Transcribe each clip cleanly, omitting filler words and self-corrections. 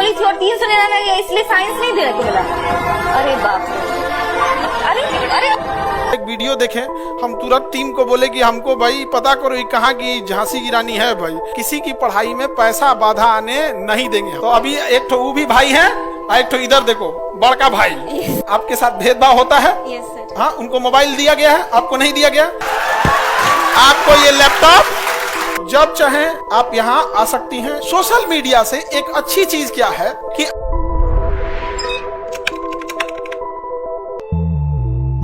बोली थी और 399 इसलिए साइंस नहीं दे रखी बोला। अरे बाप रे, अरे अरे एक वीडियो देखें, हम तुरंत टीम को बोले कि हमको भाई पता करो ये कहाँ की झांसी की रानी है भाई, किसी की पढ़ाई में पैसा बाधा आने नहीं देंगे। तो अभी एक तो वो भी भाई है, एक तो इधर देखो बड़का भाई। आपके साथ भेदभाव होता है? Yes sir. हाँ, उनको मोबाइल दिया गया है, आपको नहीं दिया गया। आपको ये लैपटॉप जब चाहे आप यहाँ आ सकती हैं। सोशल मीडिया से एक अच्छी चीज क्या है कि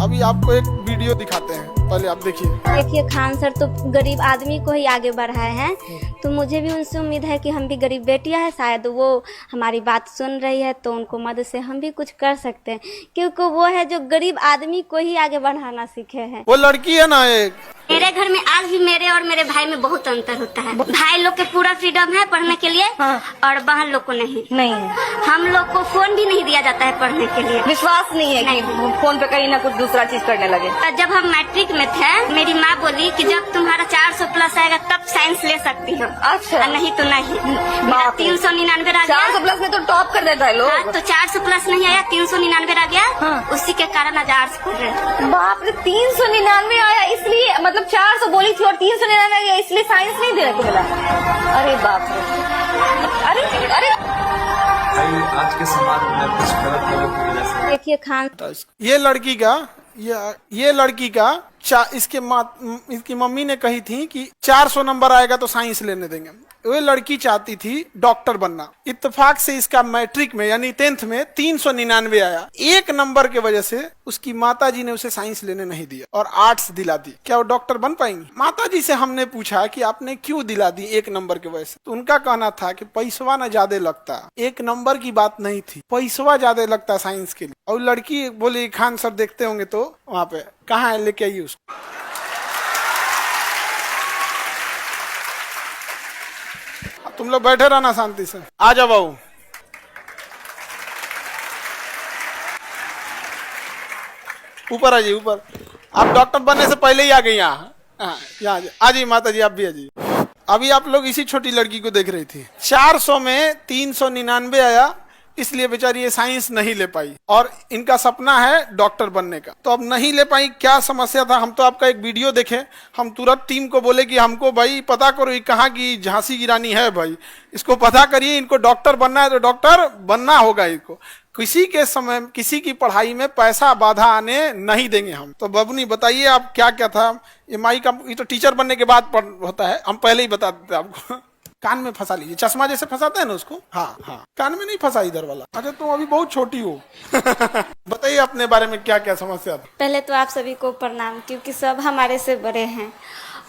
अभी आपको एक वीडियो दिखाते हैं, पहले आप देखिए। खान सर तो गरीब आदमी को ही आगे बढ़ाए हैं, तो मुझे भी उनसे उम्मीद है कि हम भी गरीब बेटियां हैं, शायद वो हमारी बात सुन रही है तो उनको मदद से हम भी कुछ कर सकते हैं, क्योंकि वो है जो गरीब आदमी को ही आगे बढ़ाना सीखे हैं। वो लड़की है ना एक, मेरे घर में आज भी मेरे और मेरे भाई में बहुत अंतर होता है। भाई लोग के पूरा फ्रीडम है पढ़ने के लिए, हाँ। और बहन लोग को नहीं है। हम लोग को फोन भी नहीं दिया जाता है पढ़ने के लिए। विश्वास नहीं है कि फोन पे कहीं ना कुछ दूसरा चीज करने लगे। जब हम मैट्रिक में थे, मेरी माँ बोली कि जब तुम्हारा 400 प्लस आएगा तब साइंस ले सकती हो, अच्छा। नहीं तो नहीं। 399 आ गया। 400 प्लस में तो टॉप कर देता है लोग। हाँ, तो 400 प्लस नहीं आया, 399 आ गया। हाँ। उसी के कारण आज आर्ट्स पढ़ रहे हैं। बाप रे, 399 आया इसलिए, मतलब 400 बोली थी और 399 इसलिए साइंस नहीं दे रखी बोला। अरे बाप रे, अरे अरे आज के समाज में कुछ गलत लोगों की वजह से देखिए खान, ये लड़की का ये लड़की का इसकी मम्मी ने कही थी कि 400 नंबर आएगा तो साइंस लेने देंगे। वो लड़की चाहती थी डॉक्टर बनना। इत्तेफाक से इसका मैट्रिक में यानी 10th में 399 आया। एक नंबर के वजह से उसकी माताजी ने उसे साइंस लेने नहीं दिया और आर्ट्स दिला दी। क्या वो डॉक्टर बन पाएंगी? माताजी से हमने पूछा कि आपने क्यों दिला दी एक नंबर की वजह से, तो उनका कहना था कि पैसवा न ज्यादा लगता, एक नंबर की बात नहीं थी, पैसवा ज्यादा लगता साइंस के लिए। और लड़की बोली खान सर देखते होंगे तो वहाँ पे कहाँ है, लेके आइए उसको। तुम लोग बैठे रहना शांति से। आ जाओ बाबू। ऊपर आ जाइए, ऊपर। आप डॉक्टर बनने से पहले ही आ गई यहाँ। यहाँ आ जाइए माता जी, आप भी आ जाइए। अभी आप लोग इसी छोटी लड़की को देख रही थी। 400 में 399 आया, इसलिए बेचारी ये साइंस नहीं ले पाई और इनका सपना है डॉक्टर बनने का। तो अब नहीं ले पाई, क्या समस्या था? हम तो आपका एक वीडियो देखे, हम तुरंत टीम को बोले कि हमको भाई पता करो ये कहाँ की झांसी की रानी है भाई, इसको पता करिए, इनको डॉक्टर बनना है तो डॉक्टर बनना होगा इनको। किसी के समय किसी की पढ़ाई में पैसा बाधा आने नहीं देंगे हम। तो बबनी बताइए आप क्या क्या था? ये माई का ये तो टीचर बनने के बाद होता है, हम पहले ही बता देते आपको। कान में फंसा लीजिए, चश्मा जैसे फंसाते हैं ना उसको। हाँ हाँ, कान में नहीं फंसा इधर वाला। अच्छा तुम अभी बहुत छोटी हो। बताइए अपने बारे में क्या क्या समस्या था? पहले तो आप सभी को प्रणाम, क्योंकि सब हमारे से बड़े हैं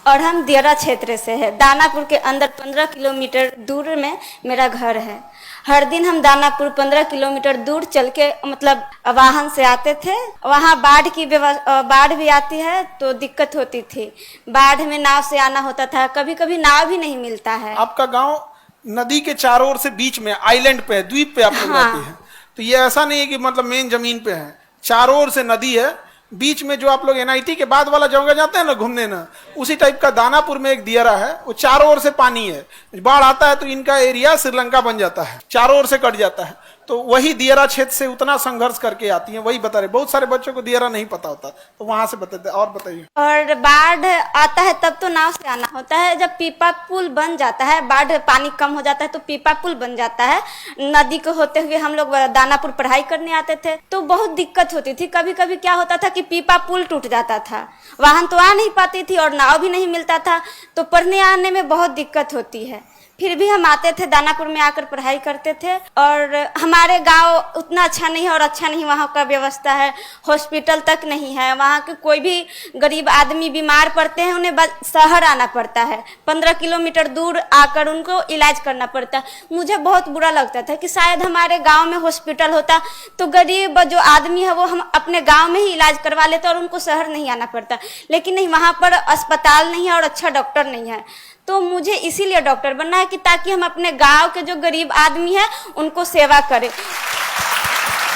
और हम दियरा क्षेत्र से है। दानापुर के अंदर 15 किलोमीटर दूर में मेरा घर है। हर दिन हम दानापुर 15 किलोमीटर दूर चल के मतलब वाहन से आते थे। वहाँ बाढ़ भी आती है तो दिक्कत होती थी। बाढ़ में नाव से आना होता था, कभी कभी नाव भी नहीं मिलता है। आपका गांव नदी के चारों ओर से बीच में आइलैंड पे है, द्वीप पे आप लोग रहते हैं। तो ये ऐसा नहीं है कि मतलब मेन जमीन पे है, चारों ओर से नदी है। बीच में जो आप लोग NIT के बाद वाला जगह जाते हैं ना घूमने ना, उसी टाइप का दानापुर में एक दियरा है, वो चारों ओर से पानी है। बाढ़ आता है तो इनका एरिया श्रीलंका बन जाता है, चारों ओर से कट जाता है। तो वही दियरा क्षेत्र से उतना संघर्ष करके आती है, वही बता रहे। बहुत सारे बच्चों को दियरा नहीं पता होता, तो वहां से बताते। और बताइए। और बाढ़ आता है तब तो नाव से आना होता है। जब पीपा पुल बन जाता है, बाढ़ पानी कम हो जाता है तो पीपा पुल बन जाता है। नदी को होते हुए हम लोग दानापुर पढ़ाई करने आते थे तो बहुत दिक्कत होती थी। कभी कभी क्या होता था कि पीपा पुल टूट जाता था, वाहन तो आ नहीं पाती थी और नाव भी नहीं मिलता था, तो पढ़ने आने में बहुत दिक्कत होती है। फिर भी हम आते थे, दानापुर में आकर पढ़ाई करते थे। और हमारे गांव उतना अच्छा नहीं है और अच्छा नहीं वहाँ का व्यवस्था है, हॉस्पिटल तक नहीं है। वहाँ के कोई भी गरीब आदमी बीमार पड़ते हैं, उन्हें शहर आना पड़ता है, 15 किलोमीटर दूर आकर उनको इलाज करना पड़ता है। मुझे बहुत बुरा लगता था कि शायद हमारे गाँव में हॉस्पिटल होता तो गरीब जो आदमी है वो हम अपने गाँव में ही इलाज करवा लेते और उनको शहर नहीं आना पड़ता। लेकिन नहीं, वहाँ पर अस्पताल नहीं है और अच्छा डॉक्टर नहीं है। तो मुझे इसीलिए डॉक्टर बनना है कि ताकि हम अपने गांव के जो गरीब आदमी हैं उनको सेवा करें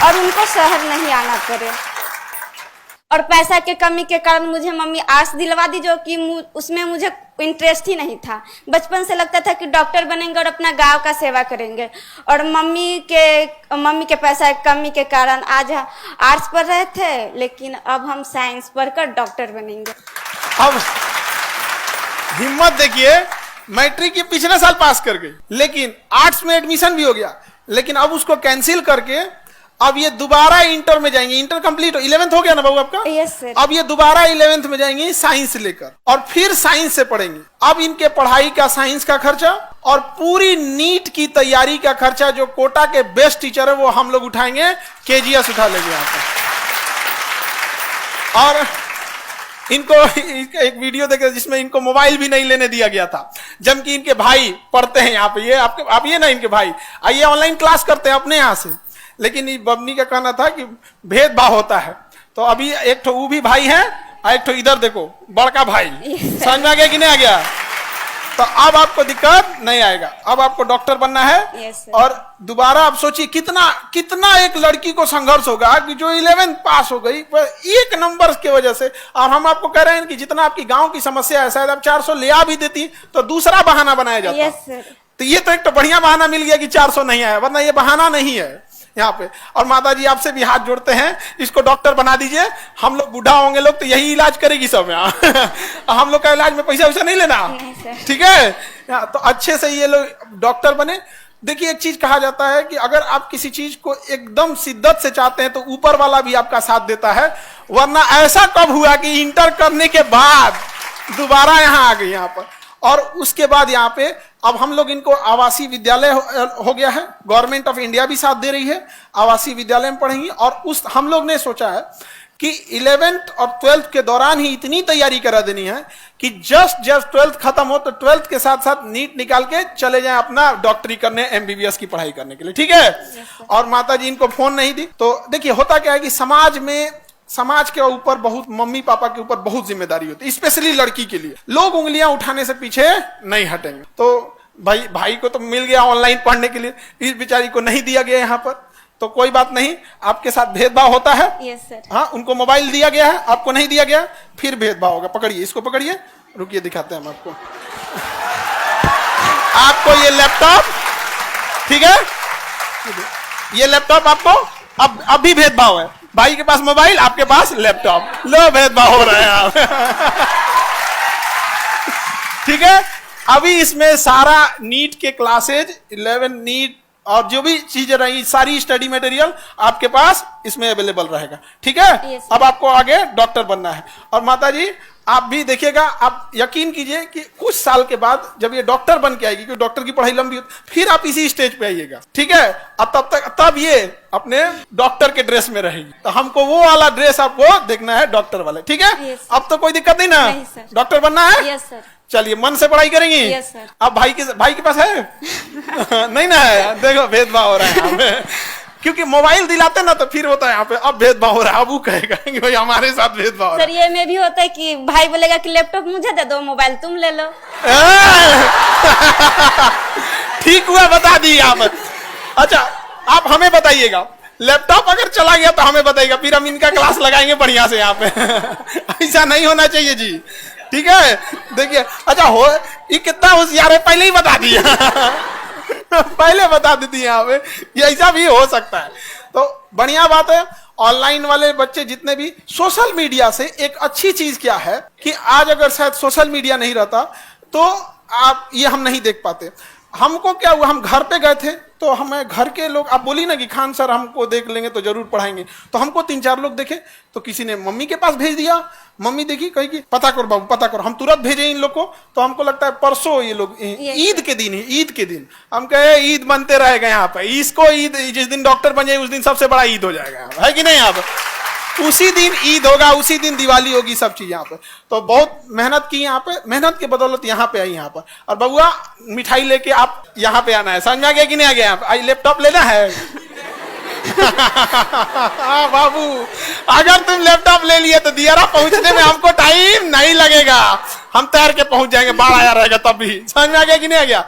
और उनको शहर नहीं आना पड़े। और पैसा के कमी के कारण मुझे मम्मी आर्ट्स दिलवा दी, जो कि उसमें मुझे इंटरेस्ट ही नहीं था। बचपन से लगता था कि डॉक्टर बनेंगे और अपना गांव का सेवा करेंगे, और मम्मी के पैसा की कमी के कारण आज आर्ट्स पढ़ रहे थे, लेकिन अब हम साइंस पढ़कर डॉक्टर बनेंगे। अब हिम्मत देखिए, मैट्रिक के पिछले साल पास कर गई, लेकिन आर्ट्स में एडमिशन भी हो गया, लेकिन अब उसको कैंसिल करके अब ये दोबारा इंटर में जाएंगे। इंटर कंप्लीट 11th हो गया ना बाबू आपका? Yes sir. अब ये दोबारा 11th में जाएंगी साइंस लेकर, और फिर साइंस से पढ़ेंगी। अब इनके पढ़ाई का, साइंस का खर्चा और पूरी नीट की तैयारी का खर्चा, जो कोटा के बेस्ट टीचर है वो हम लोग उठाएंगे, केजीएस उठा लेंगे यहाँ पे। और इनको एक वीडियो देखे जिसमें इनको मोबाइल भी नहीं लेने दिया गया था, जबकि इनके भाई पढ़ते हैं यहाँ पे। ये आप ये ना, इनके भाई आइए ऑनलाइन क्लास करते हैं अपने यहाँ से, लेकिन बबनी का कहना था कि भेदभाव होता है। तो अभी एक ठो वो भी भाई है और एक ठो इधर देखो बड़का भाई। समझ में आ गया कि नहीं आ गया? तो अब आपको दिक्कत नहीं आएगा, अब आपको डॉक्टर बनना है। Yes, और दोबारा आप सोचिए कितना एक लड़की को संघर्ष होगा कि जो 11th पास हो गई पर एक नंबर के वजह से। और हम आपको कह रहे हैं कि जितना आपकी गांव की समस्या है, शायद आप 400 ले आ भी देती तो दूसरा बहाना बनाया जाता। Yes, sir। तो ये तो एक तो बढ़िया बहाना मिल गया कि 400 नहीं आया, वरना ये बहाना नहीं है यहाँ पे। और माता जी आपसे भी हाथ जोड़ते हैं, इसको डॉक्टर बना दीजिए। हम लोग बूढ़ा होंगे लोग तो यही इलाज करेगी सब यहाँ। हम लोग का इलाज में पैसा वैसा नहीं लेना, ठीक है? तो अच्छे से ये लोग डॉक्टर बने। देखिए एक चीज कहा जाता है कि अगर आप किसी चीज को एकदम शिद्दत से चाहते हैं तो ऊपर वाला भी आपका साथ देता है, वरना ऐसा कब हुआ कि इंटर करने के बाद दोबारा यहाँ आ गई यहाँ पर। और उसके बाद यहाँ पे अब हम लोग इनको आवासीय विद्यालय हो गया है, गवर्नमेंट ऑफ इंडिया भी साथ दे रही है, आवासीय विद्यालय में पढ़ेंगी। और उस हम लोग ने सोचा है कि 11th और 12th के दौरान ही इतनी तैयारी करा देनी है कि जस्ट 12th खत्म हो तो 12th के साथ साथ नीट निकाल के चले जाएं अपना डॉक्टरी करने, एमबीबीएस की पढ़ाई करने के लिए, ठीक है? और माता जी इनको फोन नहीं दी। तो देखिए होता क्या है कि समाज के ऊपर बहुत, मम्मी पापा के ऊपर बहुत जिम्मेदारी होती है, स्पेशली लड़की के लिए। लोग उंगलियां उठाने से पीछे नहीं हटेंगे। तो भाई को तो मिल गया ऑनलाइन पढ़ने के लिए, इस बेचारी को नहीं दिया गया यहाँ पर, तो कोई बात नहीं, आपके साथ भेदभाव होता है। Yes sir. हाँ, उनको मोबाइल दिया गया है, आपको नहीं दिया गया, फिर भेदभाव होगा। पकड़िए, इसको पकड़िए, रुकिए दिखाते हैं हम आपको। आपको ये लैपटॉप, ठीक है, ये लैपटॉप आपको अब भी भेदभाव है। भाई के पास मोबाइल, आपके पास लैपटॉप, लो भेदभाव हो रहा है आप। ठीक है, अभी इसमें सारा नीट के क्लासेज, 11 नीट और जो भी चीजें रही, सारी स्टडी मटेरियल आपके पास इसमें अवेलेबल रहेगा, ठीक है? Yes, अब आपको आगे डॉक्टर बनना है। और माता जी आप भी देखिएगा, आप यकीन कीजिए कि कुछ साल के बाद जब ये डॉक्टर बन के आएगी, क्योंकि डॉक्टर की पढ़ाई लंबी होती, फिर आप इसी स्टेज पे आइएगा, ठीक है? अब तब ये अपने डॉक्टर के ड्रेस में रहेगी। तो हमको वो वाला ड्रेस आपको देखना है, डॉक्टर वाले, ठीक है? Yes, अब तो कोई दिक्कत नहीं ना? नहीं, सर। डॉक्टर बनना है? Yes sir. चलिए, मन से पढ़ाई करेंगी? Yes, sir। अब भाई के पास है? नहीं ना है, देखो भेदभाव हो रहा है यहाँ पे। क्योंकि मोबाइल दिलाते ना तो फिर होता है यहाँ पे, अब भेदभाव हो रहा है, अब वो कहेगा कि भाई हमारे साथ भेदभाव हो रहा सर ये में भी होता है कि भाई बोलेगा कि लैपटॉप मुझे दे दो, मोबाइल तुम ले लो। है। ठीक हुआ, बता दी आप। अच्छा, आप हमें बताइएगा, लैपटॉप अगर चला गया तो हमें बताइएगा, फिर हम इनका क्लास लगाएंगे बढ़िया से यहाँ पे। ऐसा नहीं होना चाहिए जी, ठीक है? देखिए, अच्छा ये कितना होशियार है, पहले ही बता दिया। पहले बता देती यहाँ पे, ये ऐसा भी हो सकता है। तो बढ़िया बात है। ऑनलाइन वाले बच्चे जितने भी, सोशल मीडिया से एक अच्छी चीज क्या है कि आज अगर शायद सोशल मीडिया नहीं रहता तो आप ये हम नहीं देख पाते। हमको क्या हुआ, हम घर पे गए थे तो हमें घर के लोग, आप बोली ना कि खान सर हमको देख लेंगे तो जरूर पढ़ाएंगे, तो हमको 3-4 लोग देखे, तो किसी ने मम्मी के पास भेज दिया, मम्मी देखी, कही कि पता करो बाबू पता करो, हम तुरंत भेजे इन लोग को। तो हमको लगता है परसों ये लोग ईद के दिन हम कहे ईद बनते रहेगा यहाँ पे, इसको ईद जिस दिन डॉक्टर बन जाए उस दिन सबसे बड़ा ईद हो जाएगा, है कि नहीं? यहाँ पे उसी दिन ईद होगा, उसी दिन दिवाली होगी, सब चीज यहाँ पे। तो बहुत मेहनत की यहाँ पे, मेहनत के बदौलत यहाँ पे आई यहाँ पर। और बबुआ मिठाई लेके आप यहाँ पे आना है, समझ में आ गया कि नहीं आ गया? यहाँ पे लैपटॉप लेना है। बाबू अगर तुम लैपटॉप ले लिए तो दियारा पहुंचने में हमको टाइम नहीं लगेगा, हम तैर के पहुंच जाएंगे, बाढ़ आया रहेगा तब भी। समझ में आ गया कि नहीं आ गया?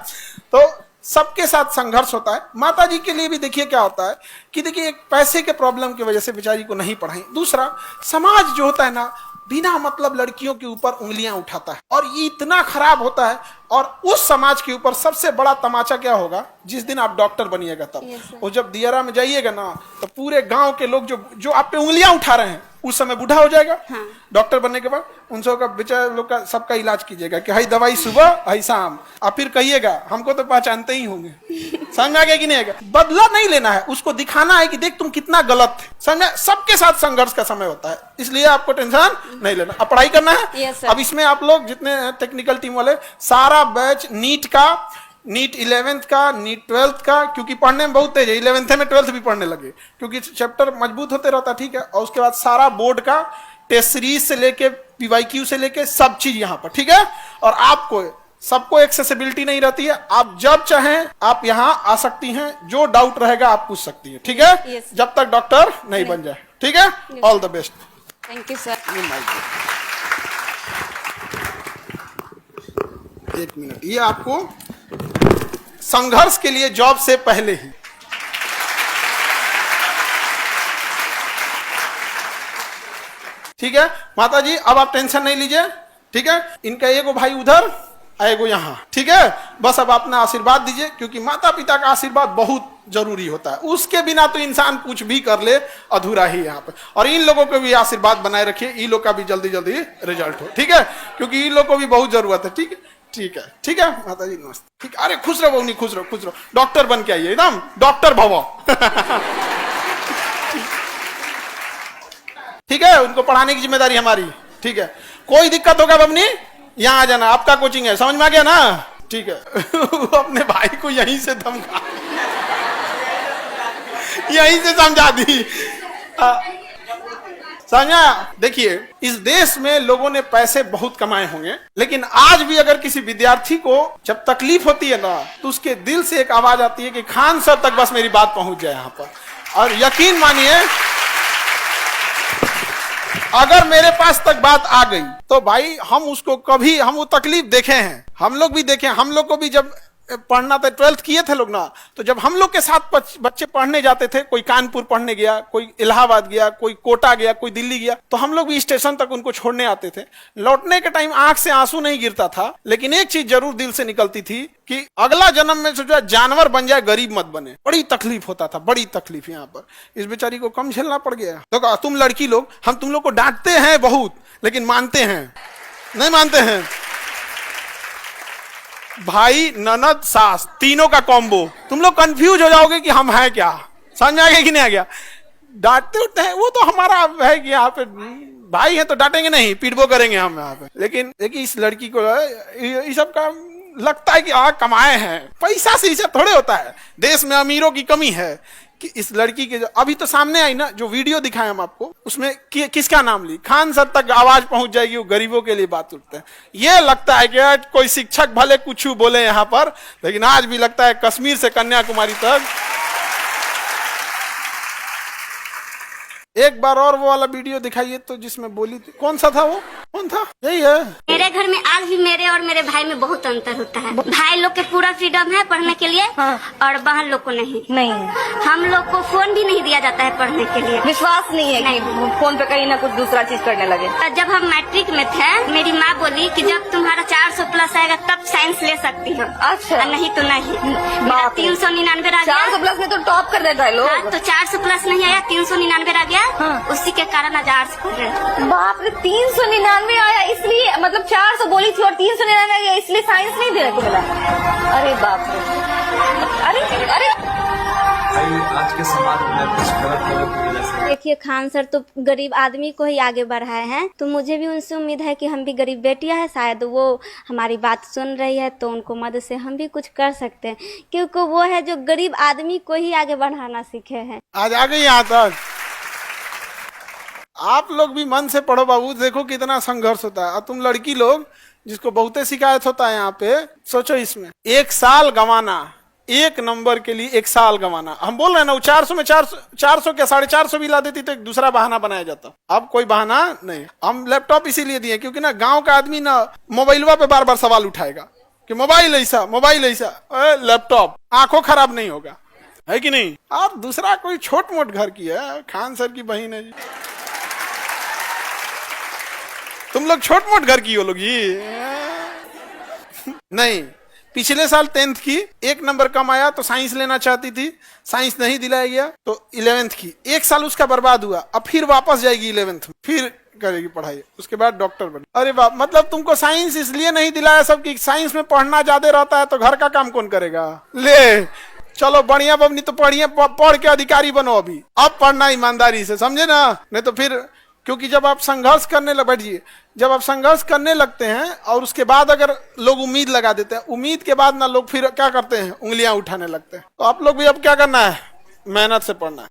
तो सबके साथ संघर्ष होता है। माता जी के लिए भी देखिए क्या होता है कि देखिए एक पैसे के प्रॉब्लम की वजह से बेचारी को नहीं पढ़ाई। दूसरा, समाज जो होता है ना बिना मतलब लड़कियों के ऊपर उंगलियां उठाता है और ये इतना खराब होता है। और उस समाज के ऊपर सबसे बड़ा तमाचा क्या होगा, जिस दिन आप डॉक्टर बनिएगा तब। और जब दियारा में जाइएगा ना, तो पूरे गांव के लोग जो आप पे उंगलियां उठा रहे हैं, उस समय बूढ़ा हो जाएगा। हाँ। डॉक्टर बनने के बाद उन सब का बेचारे लोग का सबका इलाज कीजिएगा कि हई दवाई सुबह हई शाम, और फिर कहिएगा हमको तो पहचानते ही होंगे। समझ आ गया कि नहीं आएगा? बदला नहीं लेना है, उसको दिखाना है कि देख तुम कितना गलत थे। समझ, सबके साथ संघर्ष का समय होता है, इसलिए आपको टेंशन नहीं लेना। अब पढ़ाई करना है। अब इसमें आप लोग जितने टेक्निकल टीम वाले, सारा बैच नीट का, नीट 11th का, नीट 12th का, क्योंकि पढ़ने में बहुत तेज है, 11th में 12th भी पढ़ने लगे क्योंकि चैप्टर मजबूत होते रहता। ठीक है, और उसके बाद सारा बोर्ड का टेस्ट सीरीज से लेके PYQ से लेके सब चीज यहाँ पर। ठीक है, और आपको सबको एक्सेसिबिलिटी नहीं रहती है, आप जब चाहें आप यहाँ आ सकती हैं, जो डाउट रहेगा आप पूछ सकती हैं। ठीक है, जब तक डॉक्टर नहीं बन जाए। ठीक है, all the best. Thank you sir. एक मिनट, ये आपको संघर्ष के लिए जॉब से पहले ही। ठीक है माता जी, अब आप टेंशन नहीं लीजिए। ठीक है, इनका एगो भाई उधर, एगो यहाँ। ठीक है, बस अब अपना आशीर्वाद दीजिए, क्योंकि माता पिता का आशीर्वाद बहुत जरूरी होता है, उसके बिना तो इंसान कुछ भी कर ले अधूरा ही यहाँ पे। और इन लोगों को भी आशीर्वाद बनाए रखिए, इन लोग का भी जल्दी जल्दी रिजल्ट हो। ठीक है, क्योंकि इन लोग को भी बहुत जरूरत है। ठीक है, ठीक है, ठीक है माता जी, नमस्ते। ठीक, अरे खुश रहो बहनी, खुश रहो, खुश रहो। डॉक्टर बन के आइए, एकदम डॉक्टर भवो। ठीक है, उनको पढ़ाने की जिम्मेदारी हमारी। ठीक है, कोई दिक्कत होगा बबनी, यहाँ आ जाना, आपका कोचिंग है। समझ में आ गया ना? ठीक है। अपने भाई को यहीं से धमका, यहीं से समझा दी। समझा? देखिए, इस देश में लोगों ने पैसे बहुत कमाए होंगे, लेकिन आज भी अगर किसी विद्यार्थी को जब तकलीफ होती है ना, तो उसके दिल से एक आवाज आती है कि खान सर तक बस मेरी बात पहुंच जाए यहाँ पर। और यकीन मानिए, अगर मेरे पास तक बात आ गई तो भाई हम उसको कभी, हम वो तकलीफ देखे हैं, हम लोग भी देखे। हम लोग को भी जब पढ़ना था, 12th किए थे लोग ना, तो जब हम लोग के साथ बच्चे पढ़ने जाते थे, कोई कानपुर पढ़ने गया, कोई इलाहाबाद गया, कोई कोटा गया, कोई दिल्ली गया, तो हम लोग भी स्टेशन तक उनको छोड़ने आते थे। लौटने के टाइम आंख से आंसू नहीं गिरता था, लेकिन एक चीज जरूर दिल से निकलती थी कि अगला जन्म में सोचा जानवर बन जाए, गरीब मत बने। बड़ी तकलीफ होता था, बड़ी तकलीफ। यहाँ पर इस बेचारी को कम झेलना पड़ गया। तो तुम लड़की लोग, हम तुम लोग को डांटते हैं बहुत, लेकिन मानते हैं नहीं? मानते हैं? भाई ननद सास तीनों का कॉम्बो, तुम लोग कंफ्यूज हो जाओगे कि हम हैं क्या। समझ में आ गया कि नहीं आ गया? डांटते उठते हैं, वो तो हमारा है कि यहाँ पे भाई है तो डांटेंगे नहीं, पीटबो करेंगे हम यहाँ पे। लेकिन देखिए, इस लड़की को ये सब का लगता है कि कमाए हैं, पैसा से इसे थोड़े होता है। देश में अमीरों की कमी है कि इस लड़की के, जो अभी तो सामने आई ना, जो वीडियो दिखाए हम आपको, उसमें किसका नाम ली, खान सर तक आवाज पहुंच जाएगी, वो गरीबों के लिए बात उठते हैं। ये लगता है कि कोई शिक्षक भले कुछ बोले यहाँ पर, लेकिन आज भी लगता है कश्मीर से कन्याकुमारी तक। एक बार और वो वाला वीडियो दिखाइए तो, जिसमें बोली थी। कौन सा था वो? कौन था? यही है। मेरे घर में आज भी मेरे और मेरे भाई में बहुत अंतर होता है। भाई लोग के पूरा फ्रीडम है पढ़ने के लिए, और बहन लोग को नहीं है। हम लोग को फोन भी नहीं दिया जाता है पढ़ने के लिए। विश्वास नहीं है कि फोन पे कहीं ना कुछ दूसरा चीज करने लगे। जब हम मैट्रिक में थे, मेरी माँ बोली कि जब तुम्हारा 400 प्लस आएगा तब साइंस ले सकती हो। अच्छा, नहीं तो नहीं। 399 आ गया। 400 प्लस में तो टॉप कर देता है लोग। तो 400 प्लस नहीं आया, 399 आ गया। उसी के कारण आज आर्ट्स पढ़ रहे। बाप रे, 399 आया, इसलिए मतलब 400 बोली थी और 399 आया, इसलिए साइंस नहीं देने को मिला। अरे बाप रे, अरे अरे भाई आज के समाज में कुछ गलत लोगों की वजह से। देखिए, खान सर तो गरीब आदमी को ही आगे बढ़ाए हैं, तो मुझे भी उनसे उम्मीद है कि हम भी गरीब बेटियां हैं, शायद वो हमारी बात सुन रही है, तो उनको मदद से हम भी कुछ कर सकते हैं, क्योंकि वो है जो गरीब आदमी को ही आगे बढ़ाना सीखे हैं। आज आ गई यहाँ तक। आप लोग भी मन से पढ़ो बाबू, देखो कितना संघर्ष होता है। और तुम लड़की लोग, जिसको बहुते शिकायत होता है यहाँ पे, सोचो इसमें 1 साल गंवाना, 1 नंबर के लिए 1 साल गंवाना। हम बोल रहे हैं ना, 400 में 400 क्या 450 भी ला देती तो एक दूसरा बहाना बनाया जाता। अब कोई बहाना नहीं। हम लैपटॉप इसीलिए दिए क्योंकि ना गांव का आदमी ना मोबाइलवा पे बार बार सवाल उठाएगा कि मोबाइल ऐसा, मोबाइल ऐसा। लैपटॉप, आंखों खराब नहीं होगा, है कि नहीं? आप दूसरा कोई छोट मोट घर की है, खान सर की बहन है जी। तुम लोग छोट मोट घर की हो लोग ही। नहीं, पिछले साल 10th की 1 नंबर कम आया तो साइंस लेना चाहती थी, साइंस नहीं दिलाया गया तो 11th की 1 साल उसका बर्बाद हुआ। अब फिर वापस जाएगी 11th में, फिर करेगी पढ़ाई, उसके बाद डॉक्टर बने। अरे बाप, मतलब तुमको साइंस इसलिए नहीं दिलाया सब कि साइंस में पढ़ना ज्यादा रहता है तो घर का काम कौन करेगा। ले चलो बढ़िया बबनी, तो पढ़िए, पढ़ के अधिकारी बनो। अभी अब पढ़ना ईमानदारी से, समझे ना, नहीं तो फिर, क्योंकि जब आप संघर्ष करने लग बैठिए, जब आप संघर्ष करने लगते हैं और उसके बाद अगर लोग उम्मीद लगा देते हैं, उम्मीद के बाद ना लोग फिर क्या करते हैं, उंगलियां उठाने लगते हैं। तो आप लोग भी अब क्या करना है, मेहनत से पढ़ना है।